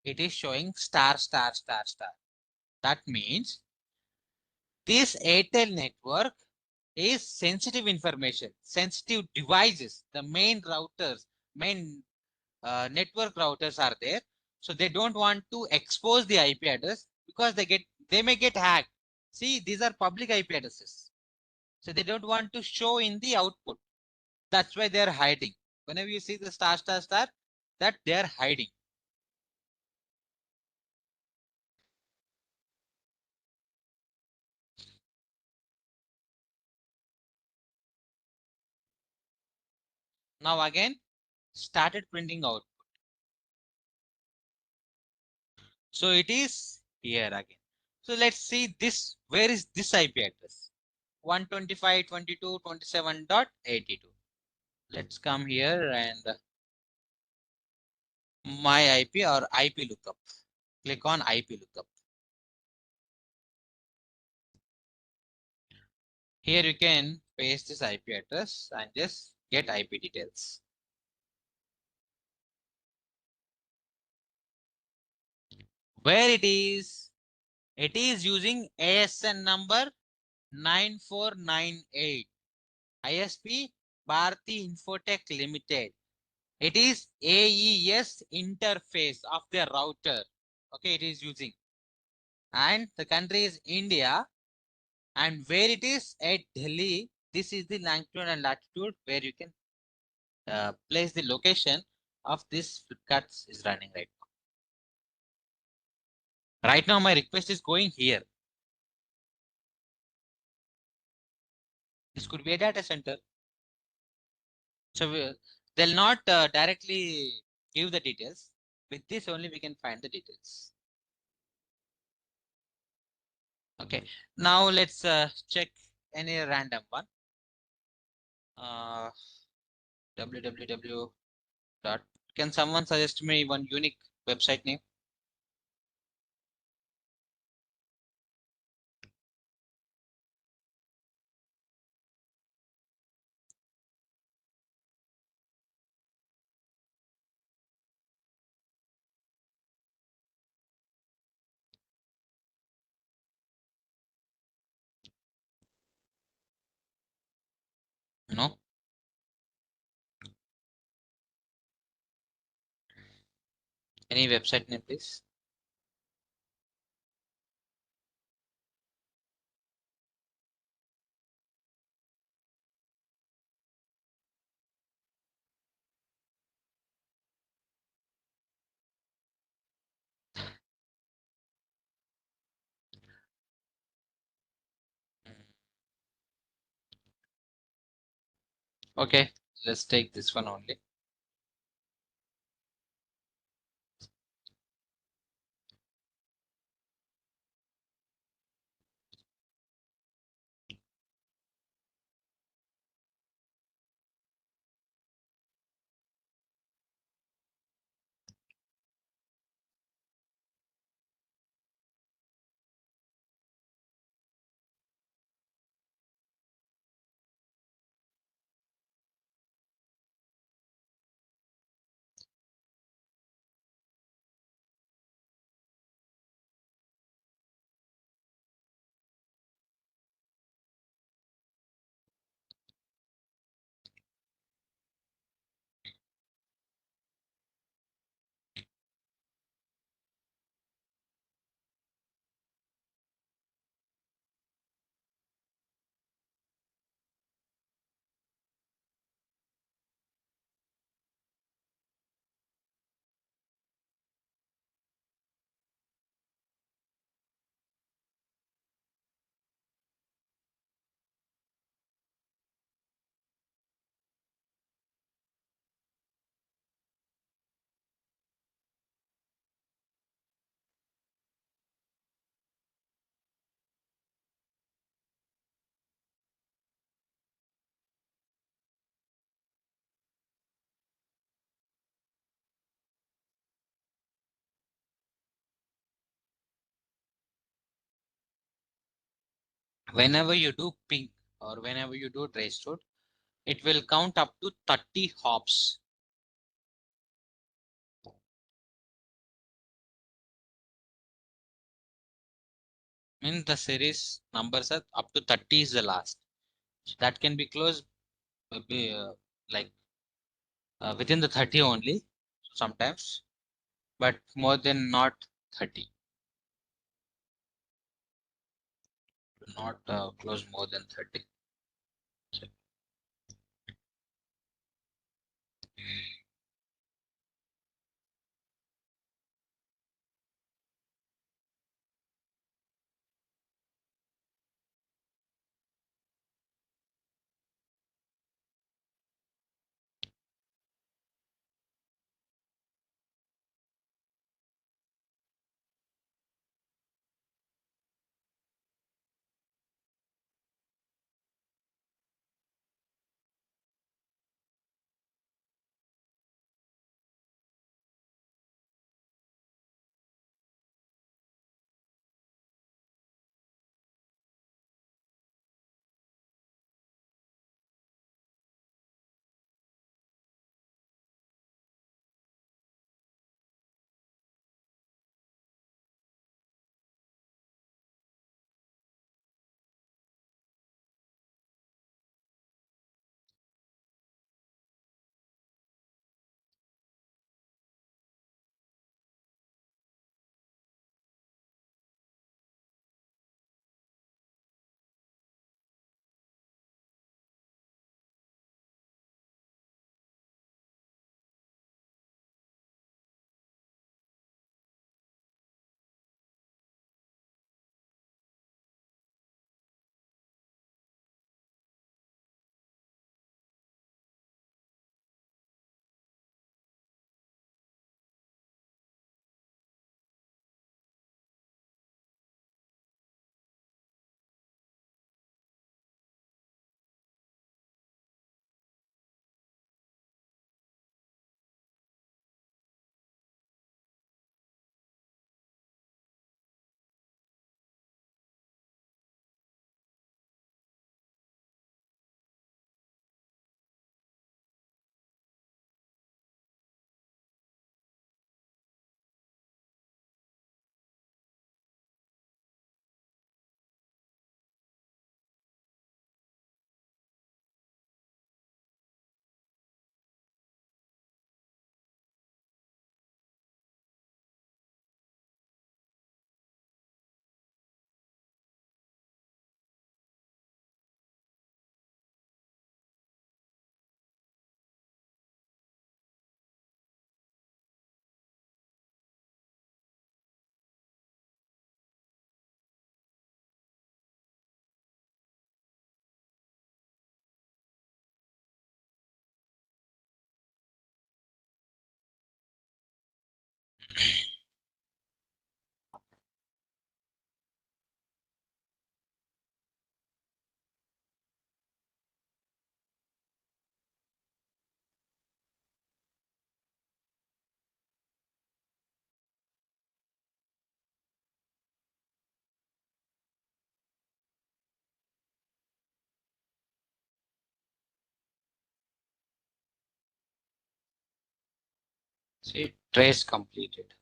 [SPEAKER 1] it is showing star, star, star, star. That means this Airtel network is sensitive information, sensitive devices. The main routers, main network routers are there. So they don't want to expose the IP address because they may get hacked. See, these are public IP addresses. So they don't want to show in the output. That's why they're hiding. Whenever you see the star, star, star, that they're hiding. Now again, started printing out. So it is here again. So let's see this. Where is this IP address? 125.22.27.82. Let's come here and my IP or IP lookup. Click on IP lookup. Here you can paste this IP address and just get IP details. Where it is using ASN number 9498. ISP Bharti Infotech Limited. It is AES interface of the router. Okay, it is using. And the country is India. And where it is at Delhi, this is the longitude and latitude where you can place the location of this Flipkart is running right now. Right now, my request is going here. This could be a data center. So they'll not directly give the details. With this only we can find the details. Okay, now let's check any random one. www dot. Can someone suggest me one unique website name? No. Any website name, please? Okay, let's take this one only. Whenever you do ping or whenever you do trace route, it will count up to 30 hops. Means the series numbers are up to 30 is the last. That can be closed like within the 30 only sometimes, but more than not 30. Do not close more than 30. So, See, trace completed.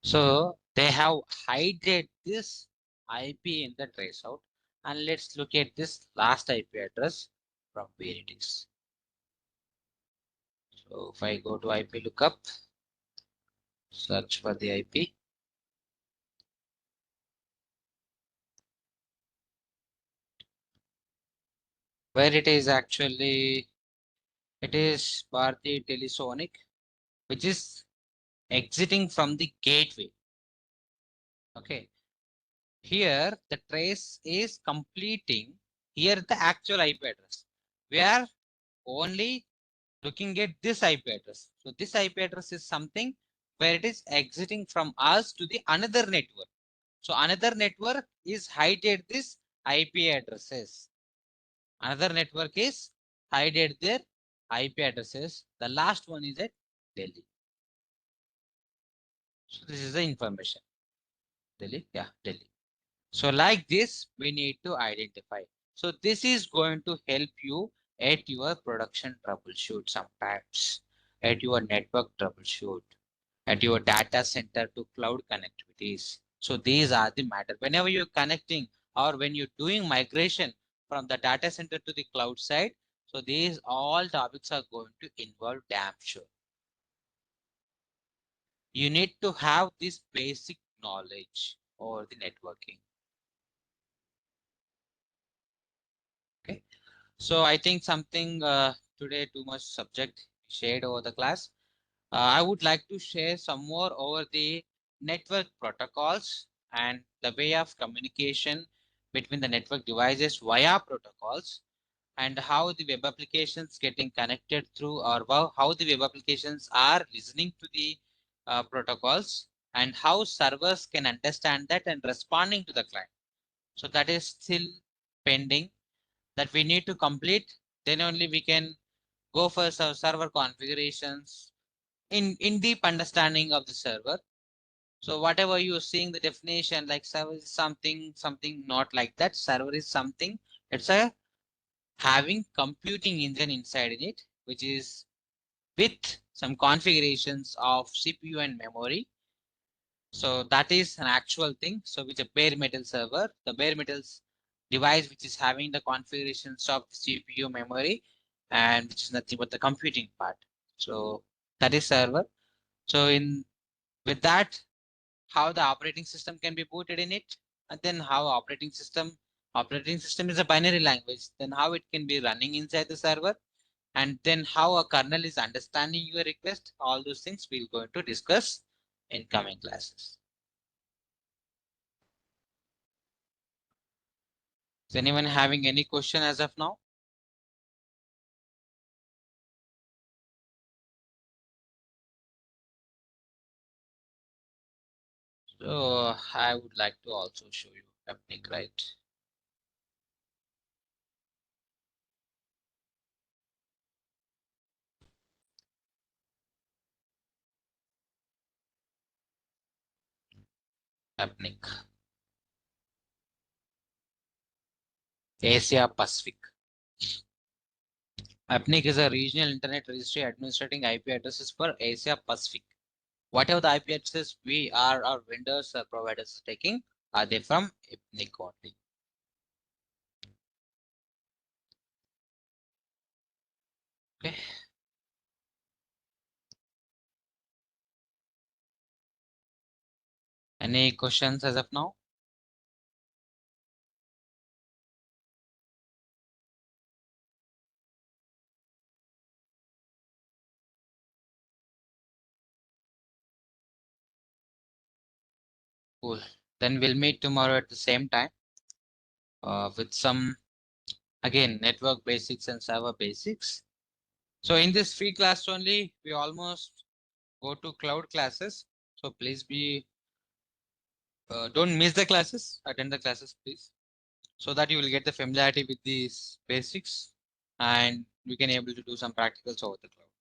[SPEAKER 1] So they have hidden this IP in the traceout, and let's look at this last IP address from where it is. So if I go to IP lookup, search for the IP. Where it is actually, it is Bharti Telesonic, which is exiting from the gateway. Okay. Here the trace is completing. Here the actual IP address. We are only looking at this IP address. So this IP address is something where it is exiting from us to the another network. So another network is hidden this IP addresses. Another network is hidden their IP addresses. The last one is at Delhi. So this is the information. Delhi, yeah, Delhi. So like this, we need to identify. So this is going to help you at your production troubleshoot sometimes, at your network troubleshoot, at your data center to cloud connectivities. So these are the matter. Whenever you're connecting or when you're doing migration from the data center to the cloud side, so these all topics are going to involve damn sure. You need to have this basic knowledge over the networking. Okay. So I think something today too much subject shared over the class. I would like to share some more over the network protocols and the way of communication between the network devices via protocols, and how the web applications getting connected through, or how the web applications are listening to the protocols, and how servers can understand that and responding to the client. So that is still pending, that we need to complete. Then only we can go for server configurations in deep understanding of the server. So whatever you're seeing the definition, like server is something not like that. Server is something, it's a having computing engine inside in it, which is with some configurations of CPU and memory. So that is an actual thing. So with a bare metal server, the bare metals device which is having the configurations of the CPU, memory, and which is nothing but the computing part. So that is server. So in with that, how the operating system can be booted in it, and then how operating system is a binary language, then how it can be running inside the server, and then how a kernel is understanding your request. All those things we're going to discuss in coming classes. Is anyone having any question as of now? So I would like to also show you happening, right? Happening. Asia Pacific. APNIC is a regional internet registry administrating IP addresses for Asia Pacific. Whatever the IP addresses we are, our vendors or providers are taking, are they from APNIC only? Okay. Any questions as of now? Cool. Then we'll meet tomorrow at the same time with some, again, network basics and server basics. So in this free class only, we almost go to cloud classes. So please don't miss the classes, attend the classes, please, so that you will get the familiarity with these basics and we can able to do some practicals over the cloud.